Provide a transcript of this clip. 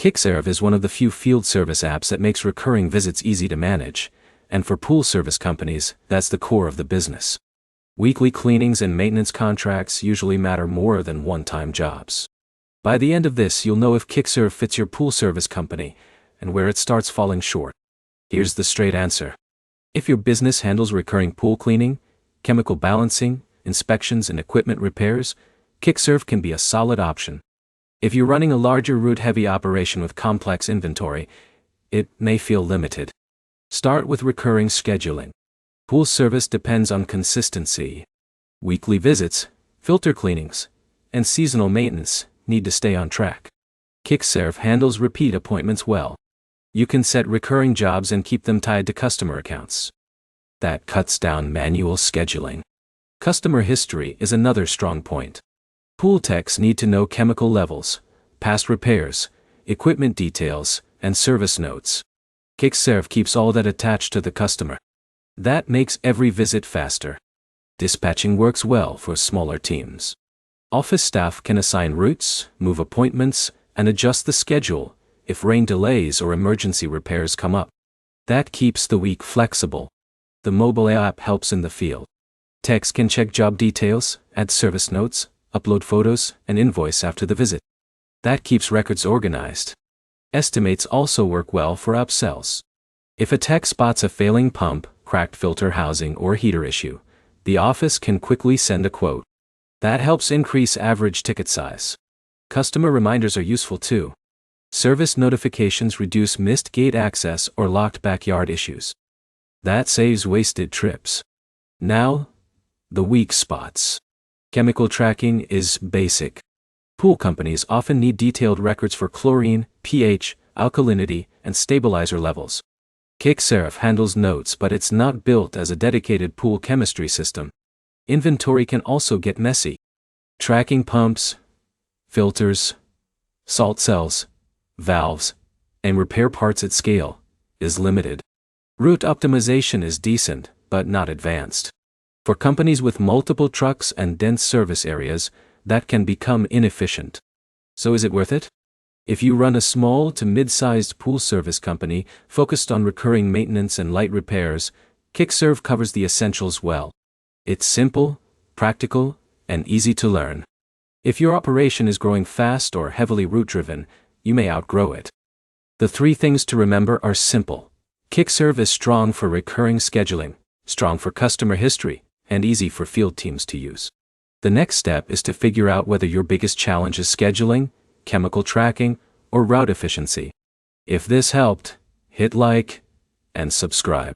Kickserv is one of the few field service apps that makes recurring visits easy to manage, and for pool service companies, that's the core of the business. Weekly cleanings and maintenance contracts usually matter more than one-time jobs. By the end of this, you'll know if Kickserv fits your pool service company and where it starts falling short. Here's the straight answer. If your business handles recurring pool cleaning, chemical balancing, inspections, and equipment repairs, Kickserv can be a solid option. If you're running a larger route-heavy operation with complex inventory, it may feel limited. Start with recurring scheduling. Pool service depends on consistency. Weekly visits, filter cleanings, and seasonal maintenance need to stay on track. Kickserv handles repeat appointments well. You can set recurring jobs and keep them tied to customer accounts. That cuts down manual scheduling. Customer history is another strong point. Pool techs need to know chemical levels, past repairs, equipment details, and service notes. Kickserv keeps all that attached to the customer. That makes every visit faster. Dispatching works well for smaller teams. Office staff can assign routes, move appointments, and adjust the schedule if rain delays or emergency repairs come up. That keeps the week flexible. The mobile app helps in the field. Techs can check job details, add service notes, upload photos, and invoice after the visit. That keeps records organized. Estimates also work well for upsells. If a tech spots a failing pump, cracked filter housing, or heater issue, the office can quickly send a quote. That helps increase average ticket size. Customer reminders are useful too. Service notifications reduce missed gate access or locked backyard issues. That saves wasted trips. Now, the weak spots. Chemical tracking is basic. Pool companies often need detailed records for chlorine, pH, alkalinity, and stabilizer levels. Kickserv handles notes, but it's not built as a dedicated pool chemistry system. Inventory can also get messy. Tracking pumps, filters, salt cells, valves, and repair parts at scale is limited. Route optimization is decent, but not advanced. For companies with multiple trucks and dense service areas, that can become inefficient. So is it worth it? If you run a small to mid-sized pool service company focused on recurring maintenance and light repairs, Kickserv covers the essentials well. It's simple, practical, and easy to learn. If your operation is growing fast or heavily route-driven, you may outgrow it. The 3 things to remember are simple. Kickserv is strong for recurring scheduling, strong for customer history, and easy for field teams to use. The next step is to figure out whether your biggest challenge is scheduling, chemical tracking, or route efficiency. If this helped, hit like and subscribe.